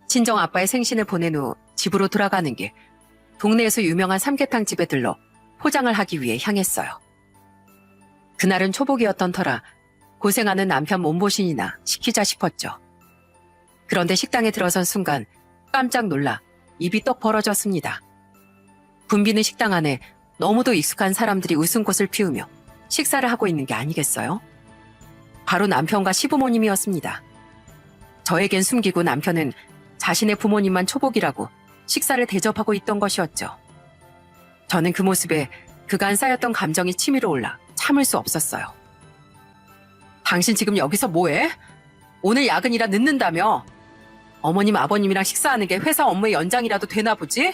친정아빠의 생신을 보낸 후 집으로 돌아가는 길, 동네에서 유명한 삼계탕 집에 들러 포장을 하기 위해 향했어요. 그날은 초복이었던 터라 고생하는 남편 몸보신이나 시키자 싶었죠. 그런데 식당에 들어선 순간 깜짝 놀라 입이 떡 벌어졌습니다. 붐비는 식당 안에 너무도 익숙한 사람들이 웃음꽃을 피우며 식사를 하고 있는 게 아니겠어요? 바로 남편과 시부모님이었습니다. 저에겐 숨기고 남편은 자신의 부모님만 초복이라고 식사를 대접하고 있던 것이었죠. 저는 그 모습에 그간 쌓였던 감정이 치밀어 올라 참을 수 없었어요. 당신 지금 여기서 뭐해? 오늘 야근이라 늦는다며? 어머님 아버님이랑 식사하는 게 회사 업무의 연장이라도 되나 보지?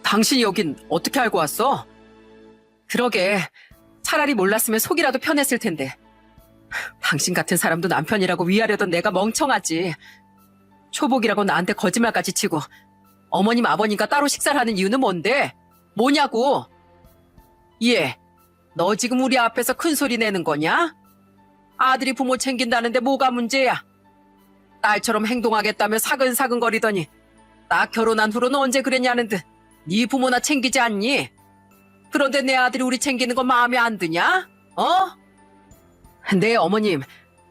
당신이 여긴 어떻게 알고 왔어? 그러게 차라리 몰랐으면 속이라도 편했을 텐데. 당신 같은 사람도 남편이라고 위하려던 내가 멍청하지. 초복이라고 나한테 거짓말까지 치고 어머님 아버님과 따로 식사를 하는 이유는 뭔데? 뭐냐고? 얘, 너 지금 우리 앞에서 큰 소리 내는 거냐? 아들이 부모 챙긴다는데 뭐가 문제야? 딸처럼 행동하겠다며 사근사근거리더니 나 결혼한 후로는 언제 그랬냐는 듯 네 부모나 챙기지 않니? 그런데 내 아들이 우리 챙기는 거 마음에 안 드냐? 네, 어머님,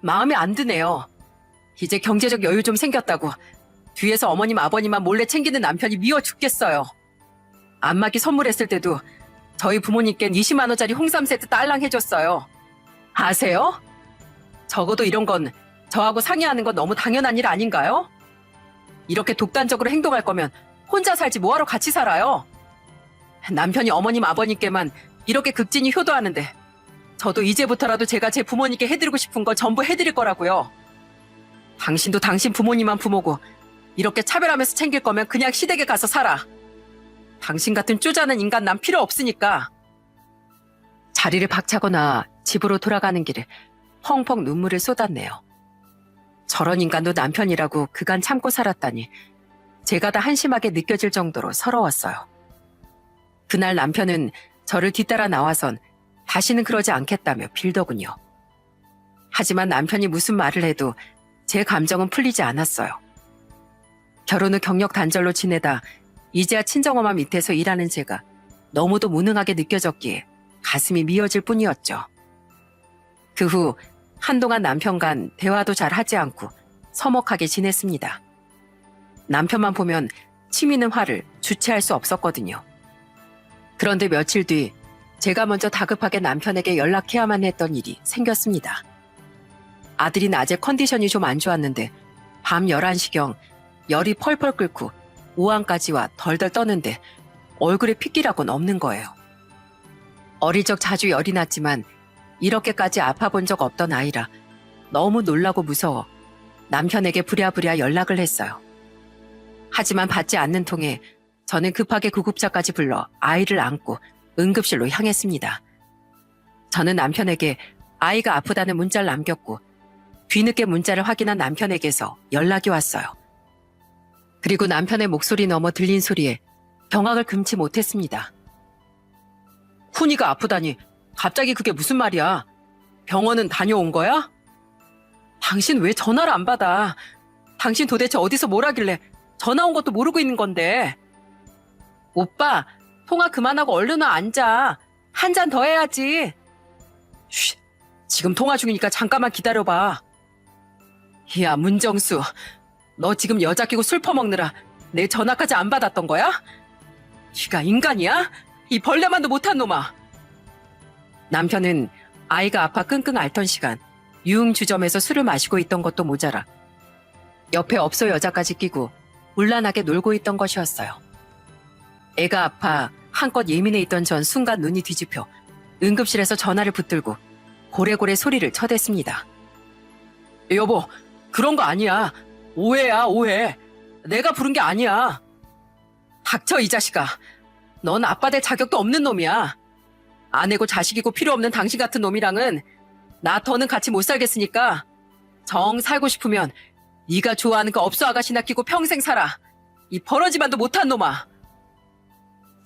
마음에 안 드네요. 이제 경제적 여유 좀 생겼다고 뒤에서 어머님 아버님만 몰래 챙기는 남편이 미워 죽겠어요. 안마기 선물했을 때도 저희 부모님께는 20만 원짜리 홍삼 세트 딸랑 해줬어요. 아세요? 적어도 이런 건 저하고 상의하는 건 너무 당연한 일 아닌가요? 이렇게 독단적으로 행동할 거면 혼자 살지 뭐하러 같이 살아요? 남편이 어머님 아버님께만 이렇게 극진히 효도하는데 저도 이제부터라도 제가 제 부모님께 해드리고 싶은 거 전부 해드릴 거라고요. 당신도 당신 부모님만 부모고 이렇게 차별하면서 챙길 거면 그냥 시댁에 가서 살아. 당신 같은 쪼잔한 인간 난 필요 없으니까. 자리를 박차거나 집으로 돌아가는 길에 펑펑 눈물을 쏟았네요. 저런 인간도 남편이라고 그간 참고 살았다니 제가 다 한심하게 느껴질 정도로 서러웠어요. 그날 남편은 저를 뒤따라 나와선 다시는 그러지 않겠다며 빌더군요. 하지만 남편이 무슨 말을 해도 제 감정은 풀리지 않았어요. 결혼 후 경력 단절로 지내다 이제야 친정엄마 밑에서 일하는 제가 너무도 무능하게 느껴졌기에 가슴이 미어질 뿐이었죠. 그 후 한동안 남편간 대화도 잘 하지 않고 서먹하게 지냈습니다. 남편만 보면 치미는 화를 주체할 수 없었거든요. 그런데 며칠 뒤 제가 먼저 다급하게 남편에게 연락해야만 했던 일이 생겼습니다. 아들이 낮에 컨디션이 좀 안 좋았는데 밤 11시경 열이 펄펄 끓고 오한까지 와 덜덜 떠는데 얼굴에 핏기라고는 없는 거예요. 어릴 적 자주 열이 났지만 이렇게까지 아파본 적 없던 아이라 너무 놀라고 무서워 남편에게 부랴부랴 연락을 했어요. 하지만 받지 않는 통에 저는 급하게 구급차까지 불러 아이를 안고 응급실로 향했습니다. 저는 남편에게 아이가 아프다는 문자를 남겼고 뒤늦게 문자를 확인한 남편에게서 연락이 왔어요. 그리고 남편의 목소리 넘어 들린 소리에 경악을 금치 못했습니다. 훈이가 아프다니 갑자기 그게 무슨 말이야? 병원은 다녀온 거야? 당신 왜 전화를 안 받아? 당신 도대체 어디서 뭘 하길래 전화 온 것도 모르고 있는 건데. 오빠, 통화 그만하고 얼른 와 앉아. 한 잔 더 해야지. 쉿, 지금 통화 중이니까 잠깐만 기다려봐. 야, 문정수. 너 지금 여자 끼고 술 퍼먹느라 내 전화까지 안 받았던 거야? 네가 인간이야? 이 벌레만도 못한 놈아. 남편은 아이가 아파 끙끙 앓던 시간 유흥주점에서 술을 마시고 있던 것도 모자라 옆에 업소 여자까지 끼고 물란하게 놀고 있던 것이었어요. 애가 아파 한껏 예민해 있던 전 순간 눈이 뒤집혀 응급실에서 전화를 붙들고 고래고래 소리를 쳐댔습니다. 여보, 그런 거 아니야. 오해야, 오해. 내가 부른 게 아니야. 닥쳐, 이 자식아. 넌 아빠 될 자격도 없는 놈이야. 아내고 자식이고 필요 없는 당신 같은 놈이랑은 나 더는 같이 못 살겠으니까 정 살고 싶으면 네가 좋아하는 그 업소 아가씨나 끼고 평생 살아. 이 버러지만도 못한 놈아.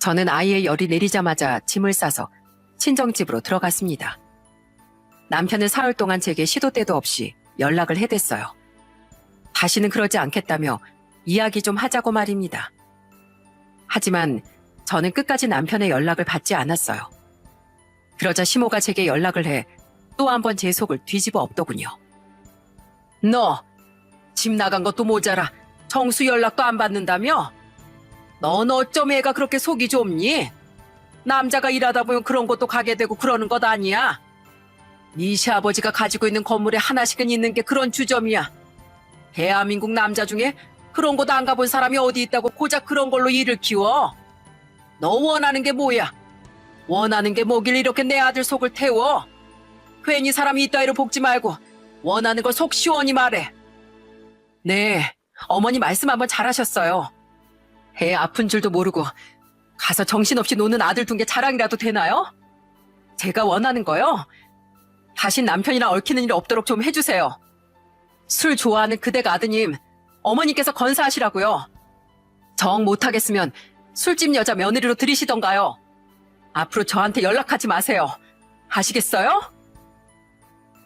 저는 아이의 열이 내리자마자 짐을 싸서 친정집으로 들어갔습니다. 남편은 사흘 동안 제게 시도 때도 없이 연락을 해댔어요. 다시는 그러지 않겠다며 이야기 좀 하자고 말입니다. 하지만 저는 끝까지 남편의 연락을 받지 않았어요. 그러자 시모가 제게 연락을 해 또 한 번 제 속을 뒤집어 엎더군요. 너 집 나간 것도 모자라 정수 연락도 안 받는다며? 넌 어쩜 애가 그렇게 속이 좁니? 남자가 일하다 보면 그런 것도 가게 되고 그러는 것 아니야? 네 시아버지가 가지고 있는 건물에 하나씩은 있는 게 그런 주점이야. 대한민국 남자 중에 그런 곳 안 가본 사람이 어디 있다고 고작 그런 걸로 일을 키워? 너 원하는 게 뭐야? 원하는 게 뭐길 이렇게 내 아들 속을 태워? 괜히 사람이 이따위로 볶지 말고 원하는 걸 속 시원히 말해. 네, 어머니 말씀 한번 잘하셨어요. 애 아픈 줄도 모르고 가서 정신없이 노는 아들 둔 게 자랑이라도 되나요? 제가 원하는 거요? 다신 남편이랑 얽히는 일 없도록 좀 해주세요. 술 좋아하는 그댁 아드님, 어머니께서 건사하시라고요. 정 못하겠으면 술집 여자 며느리로 들이시던가요. 앞으로 저한테 연락하지 마세요. 아시겠어요?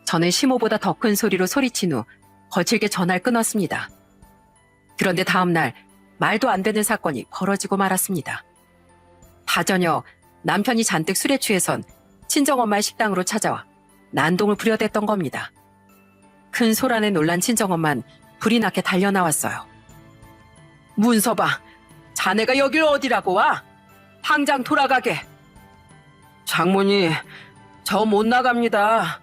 저는 시모보다 더 큰 소리로 소리친 후 거칠게 전화를 끊었습니다. 그런데 다음 날 말도 안 되는 사건이 벌어지고 말았습니다. 다저녁 남편이 잔뜩 술에 취해선 친정엄마의 식당으로 찾아와 난동을 부려댔던 겁니다. 큰 소란에 놀란 친정엄마는 불이 나게 달려나왔어요. 문서봐, 자네가 여길 어디라고 와? 당장 돌아가게. 장모님, 저 못 나갑니다.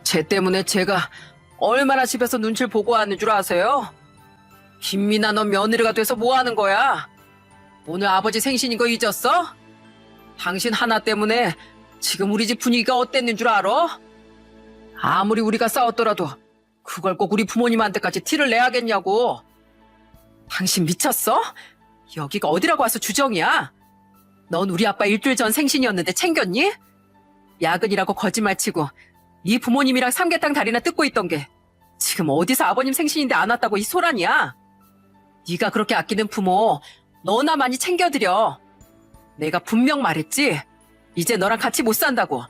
쟤 때문에 제가 얼마나 집에서 눈치를 보고 왔는 줄 아세요? 김미나, 너 며느리가 돼서 뭐 하는 거야? 오늘 아버지 생신인 거 잊었어? 당신 하나 때문에 지금 우리 집 분위기가 어땠는 줄 알아? 아무리 우리가 싸웠더라도 그걸 꼭 우리 부모님한테까지 티를 내야겠냐고. 당신 미쳤어? 여기가 어디라고 와서 주정이야? 넌 우리 아빠 일주일 전 생신이었는데 챙겼니? 야근이라고 거짓말치고 네 부모님이랑 삼계탕 다리나 뜯고 있던 게 지금 어디서 아버님 생신인데 안 왔다고 이 소란이야? 네가 그렇게 아끼는 부모 너나 많이 챙겨드려. 내가 분명 말했지? 이제 너랑 같이 못 산다고.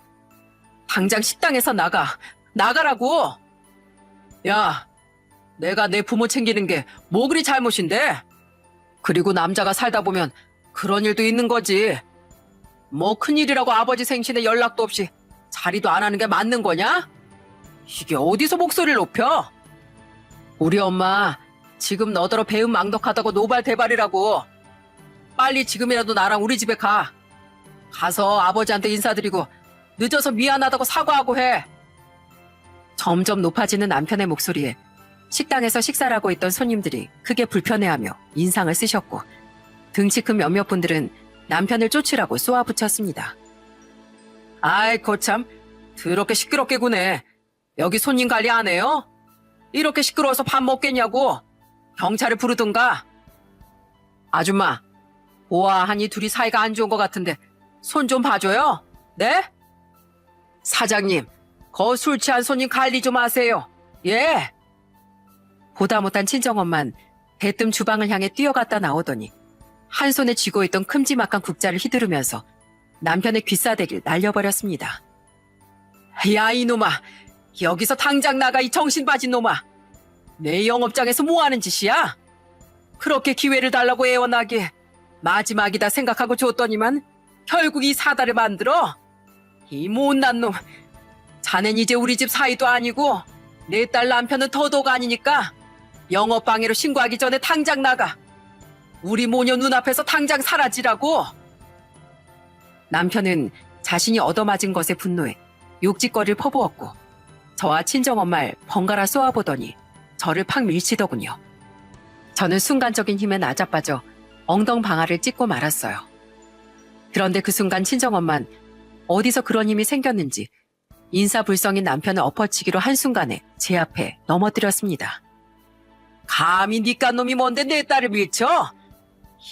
당장 식당에서 나가라고. 야, 내가 내 부모 챙기는 게 뭐 그리 잘못인데? 그리고 남자가 살다 보면 그런 일도 있는 거지. 뭐 큰일이라고 아버지 생신에 연락도 없이 자리도 안 하는 게 맞는 거냐? 이게 어디서 목소리를 높여? 우리 엄마 지금 너더러 배은 망덕하다고 노발대발이라고. 빨리 지금이라도 나랑 우리 집에 가. 가서 아버지한테 인사드리고 늦어서 미안하다고 사과하고 해. 점점 높아지는 남편의 목소리에 식당에서 식사를 하고 있던 손님들이 크게 불편해하며 인상을 쓰셨고 등치 큰 몇몇 분들은 남편을 쫓으라고 쏘아붙였습니다. 아이 거참, 더럽게 시끄럽게 구네. 여기 손님 관리 안 해요? 이렇게 시끄러워서 밥 먹겠냐고. 경찰을 부르든가. 아줌마, 보아하니 둘이 사이가 안 좋은 것 같은데 손 좀 봐줘요. 네? 사장님, 거 술 취한 손님 관리 좀 하세요. 예. 보다 못한 친정엄만 대뜸 주방을 향해 뛰어갔다 나오더니 한 손에 쥐고 있던 큼지막한 국자를 휘두르면서 남편의 귀싸대기를 날려버렸습니다. 야 이놈아, 여기서 당장 나가 이 정신빠진 놈아. 내 영업장에서 뭐하는 짓이야? 그렇게 기회를 달라고 애원하게 마지막이다 생각하고 줬더니만 결국 이 사다를 만들어? 이 못난 놈. 자넨 이제 우리 집 사위도 아니고 내 딸 남편은 더더욱 아니니까 영업방해로 신고하기 전에 당장 나가. 우리 모녀 눈앞에서 당장 사라지라고. 남편은 자신이 얻어맞은 것에 분노해 욕짓거리를 퍼부었고 저와 친정엄마를 번갈아 쏘아보더니 저를 팍 밀치더군요. 저는 순간적인 힘에 나자빠져 엉덩방아를 찢고 말았어요. 그런데 그 순간 친정엄만 어디서 그런 힘이 생겼는지 인사불성인 남편을 엎어치기로 한순간에 제 앞에 넘어뜨렸습니다. 감히 니깟 놈이 뭔데 내 딸을 밀쳐?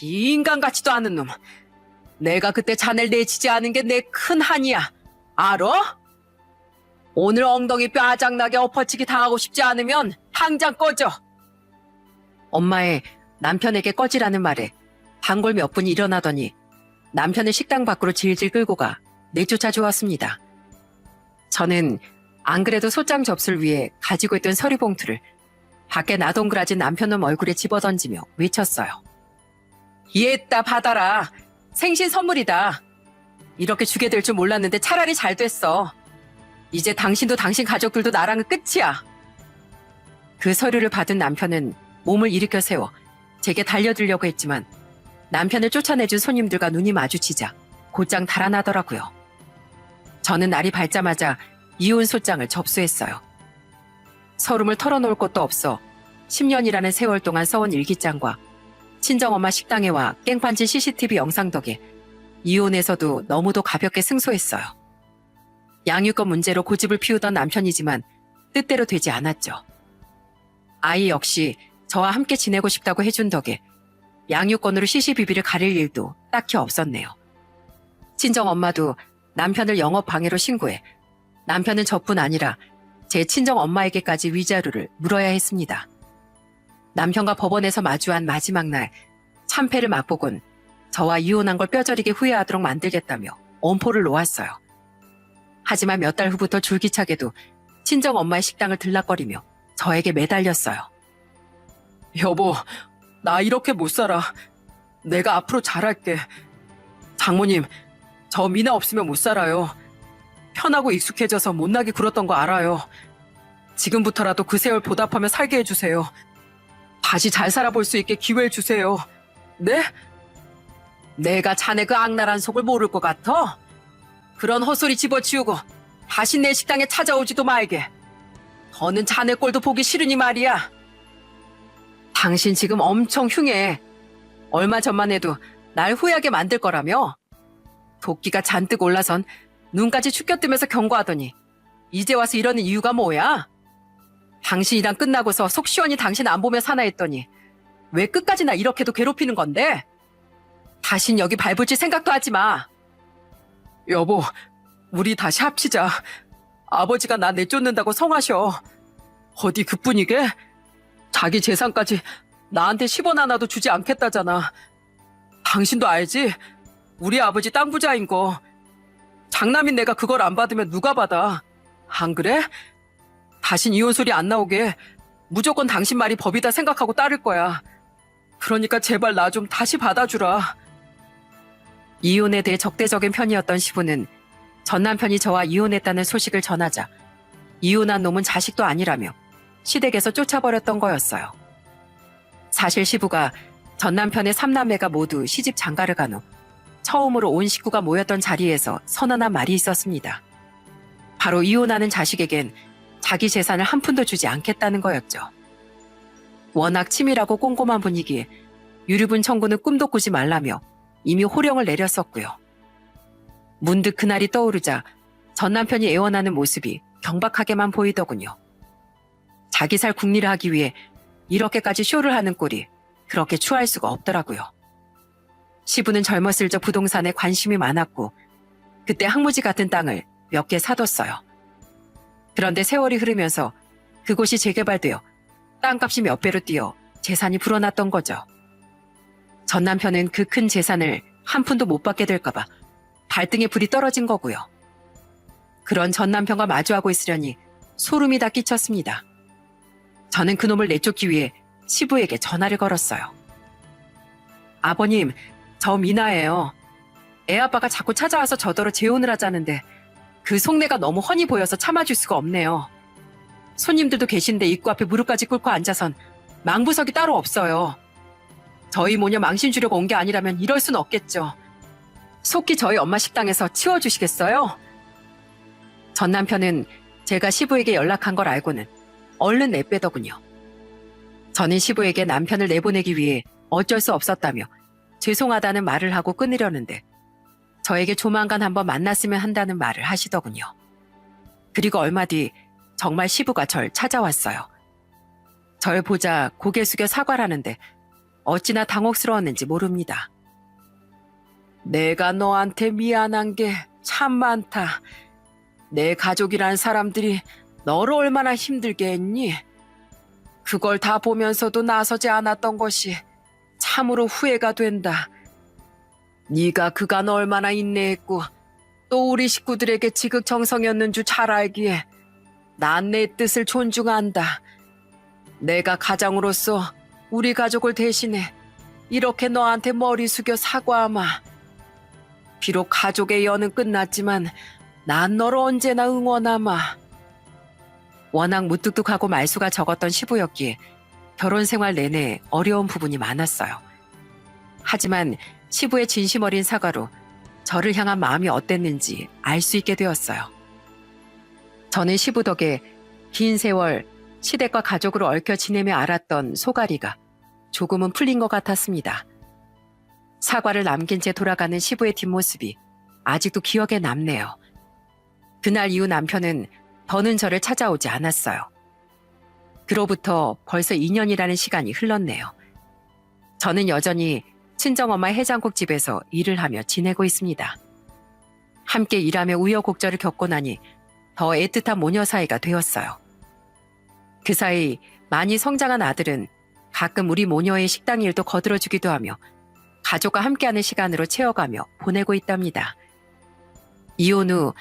이 인간 같지도 않은 놈. 내가 그때 자네를 내치지 않은 게 내 큰 한이야. 알아? 오늘 엉덩이 뼈아작나게 엎어치기 당하고 싶지 않으면 당장 꺼져. 엄마의 남편에게 꺼지라는 말에 단골 몇 분이 일어나더니 남편을 식당 밖으로 질질 끌고 가 내쫓아 주었습니다. 저는 안 그래도 소장 접수를 위해 가지고 있던 서류 봉투를 밖에 나동그라진 남편놈 얼굴에 집어던지며 외쳤어요. 얘따 받아라. 생신 선물이다. 이렇게 주게 될 줄 몰랐는데 차라리 잘 됐어. 이제 당신도 당신 가족들도 나랑은 끝이야. 그 서류를 받은 남편은 몸을 일으켜 세워 제게 달려들려고 했지만 남편을 쫓아내준 손님들과 눈이 마주치자 곧장 달아나더라고요. 저는 날이 밝자마자 이혼 소장을 접수했어요. 서름을 털어놓을 것도 없어 10년이라는 세월 동안 써온 일기장과 친정엄마 식당에 와 깽판친 CCTV 영상 덕에 이혼에서도 너무도 가볍게 승소했어요. 양육권 문제로 고집을 피우던 남편이지만 뜻대로 되지 않았죠. 아이 역시 저와 함께 지내고 싶다고 해준 덕에 양육권으로 시시비비를 가릴 일도 딱히 없었네요. 친정엄마도 남편을 영업방해로 신고해 남편은 저뿐 아니라 제 친정엄마에게까지 위자료를 물어야 했습니다. 남편과 법원에서 마주한 마지막 날 참패를 맛보곤 저와 이혼한 걸 뼈저리게 후회하도록 만들겠다며 엄포를 놓았어요. 하지만 몇 달 후부터 줄기차게도 친정엄마의 식당을 들락거리며 저에게 매달렸어요. 여보, 나 이렇게 못 살아. 내가 앞으로 잘할게. 장모님, 저 미나 없으면 못 살아요. 편하고 익숙해져서 못나게 굴었던 거 알아요. 지금부터라도 그 세월 보답하며 살게 해주세요. 다시 잘 살아볼 수 있게 기회를 주세요. 네? 내가 자네 그 악랄한 속을 모를 것 같아? 그런 헛소리 집어치우고 다시 내 식당에 찾아오지도 말게. 더는 자네 꼴도 보기 싫으니 말이야. 당신 지금 엄청 흉해. 얼마 전만 해도 날 후회하게 만들 거라며? 도끼가 잔뜩 올라선 눈까지 축겨뜨면서 경고하더니 이제 와서 이러는 이유가 뭐야? 당신이랑 끝나고서 속 시원히 당신 안 보며 사나 했더니 왜 끝까지 나 이렇게도 괴롭히는 건데? 다신 여기 밟을지 생각도 하지 마. 여보, 우리 다시 합치자. 아버지가 나 내쫓는다고 성하셔. 어디 그뿐이게? 자기 재산까지 나한테 10원 하나도 주지 않겠다잖아. 당신도 알지? 우리 아버지 땅 부자인 거. 장남인 내가 그걸 안 받으면 누가 받아? 안 그래? 다신 이혼 소리 안 나오게 무조건 당신 말이 법이다 생각하고 따를 거야. 그러니까 제발 나 좀 다시 받아주라. 이혼에 대해 적대적인 편이었던 시부는 전 남편이 저와 이혼했다는 소식을 전하자 이혼한 놈은 자식도 아니라며 시댁에서 쫓아버렸던 거였어요. 사실 시부가 전 남편의 3남매가 모두 시집 장가를 간 후 처음으로 온 식구가 모였던 자리에서 선언한 말이 있었습니다. 바로 이혼하는 자식에겐 자기 재산을 한 푼도 주지 않겠다는 거였죠. 워낙 치밀하고 꼼꼼한 분위기에 유류분 청구는 꿈도 꾸지 말라며 이미 호령을 내렸었고요. 문득 그날이 떠오르자 전 남편이 애원하는 모습이 경박하게만 보이더군요. 자기 살 궁리를 하기 위해 이렇게까지 쇼를 하는 꼴이 그렇게 추할 수가 없더라고요. 시부는 젊었을 적 부동산에 관심이 많았고 그때 항무지 같은 땅을 몇 개 사뒀어요. 그런데 세월이 흐르면서 그곳이 재개발되어 땅값이 몇 배로 뛰어 재산이 불어났던 거죠. 전 남편은 그 큰 재산을 한 푼도 못 받게 될까봐 발등에 불이 떨어진 거고요. 그런 전 남편과 마주하고 있으려니 소름이 다 끼쳤습니다. 저는 그놈을 내쫓기 위해 시부에게 전화를 걸었어요. 아버님, 저 미나예요. 애아빠가 자꾸 찾아와서 저더러 재혼을 하자는데 그 속내가 너무 훤히 보여서 참아줄 수가 없네요. 손님들도 계신데 입구 앞에 무릎까지 꿇고 앉아선 망부석이 따로 없어요. 저희 모녀 망신 주려고 온 게 아니라면 이럴 순 없겠죠. 속히 저희 엄마 식당에서 치워주시겠어요? 전 남편은 제가 시부에게 연락한 걸 알고는 얼른 내빼더군요. 저는 시부에게 남편을 내보내기 위해 어쩔 수 없었다며 죄송하다는 말을 하고 끊으려는데 저에게 조만간 한번 만났으면 한다는 말을 하시더군요. 그리고 얼마 뒤 정말 시부가 절 찾아왔어요. 절 보자 고개 숙여 사과하는데 어찌나 당혹스러웠는지 모릅니다. 내가 너한테 미안한 게 참 많다. 내 가족이란 사람들이 너를 얼마나 힘들게 했니? 그걸 다 보면서도 나서지 않았던 것이 참으로 후회가 된다. 네가 그간 얼마나 인내했고 또 우리 식구들에게 지극정성이었는 줄 잘 알기에 난 내 뜻을 존중한다. 내가 가장으로서 우리 가족을 대신해 이렇게 너한테 머리 숙여 사과하마. 비록 가족의 연은 끝났지만 난 너를 언제나 응원하마. 워낙 무뚝뚝하고 말수가 적었던 시부였기에 결혼 생활 내내 어려운 부분이 많았어요. 하지만 시부의 진심 어린 사과로 저를 향한 마음이 어땠는지 알 수 있게 되었어요. 저는 시부 덕에 긴 세월 시댁과 가족으로 얽혀 지내며 알았던 소갈이가 조금은 풀린 것 같았습니다. 사과를 남긴 채 돌아가는 시부의 뒷모습이 아직도 기억에 남네요. 그날 이후 남편은 더는 저를 찾아오지 않았어요. 그로부터 벌써 2년이라는 시간이 흘렀네요. 저는 여전히 친정엄마 해장국집에서 일을 하며 지내고 있습니다. 함께 일하며 우여곡절을 겪고 나니 더 애틋한 모녀 사이가 되었어요. 그 사이 많이 성장한 아들은 가끔 우리 모녀의 식당 일도 거들어주기도 하며 가족과 함께하는 시간으로 채워가며 보내고 있답니다. 이혼 후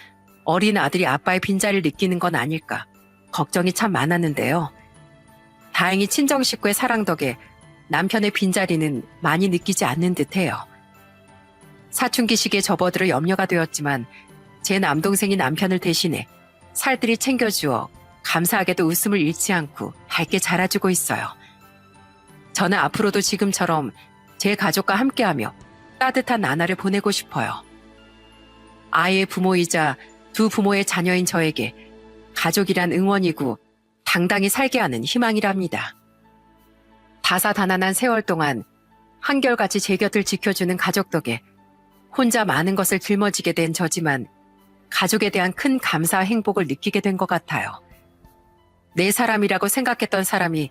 어린 아들이 아빠의 빈자리를 느끼는 건 아닐까 걱정이 참 많았는데요. 다행히 친정 식구의 사랑 덕에 남편의 빈자리는 많이 느끼지 않는 듯해요. 사춘기 시기에 접어들어 염려가 되었지만 제 남동생이 남편을 대신해 살뜰히 챙겨주어 감사하게도 웃음을 잃지 않고 밝게 자라주고 있어요. 저는 앞으로도 지금처럼 제 가족과 함께하며 따뜻한 나날을 보내고 싶어요. 아이의 부모이자 두 부모의 자녀인 저에게 가족이란 응원이고 당당히 살게 하는 희망이랍니다. 다사다난한 세월 동안 한결같이 제 곁을 지켜주는 가족 덕에 혼자 많은 것을 짊어지게 된 저지만 가족에 대한 큰 감사와 행복을 느끼게 된 것 같아요. 내 사람이라고 생각했던 사람이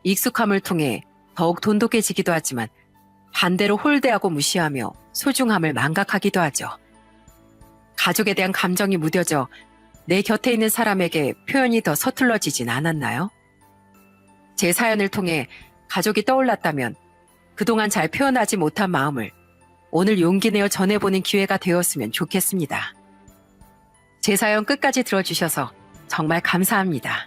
익숙함을 통해 더욱 돈독해지기도 하지만 반대로 홀대하고 무시하며 소중함을 망각하기도 하죠. 가족에 대한 감정이 무뎌져 내 곁에 있는 사람에게 표현이 더 서툴러지진 않았나요? 제 사연을 통해 가족이 떠올랐다면 그동안 잘 표현하지 못한 마음을 오늘 용기 내어 전해보는 기회가 되었으면 좋겠습니다. 제 사연 끝까지 들어주셔서 정말 감사합니다.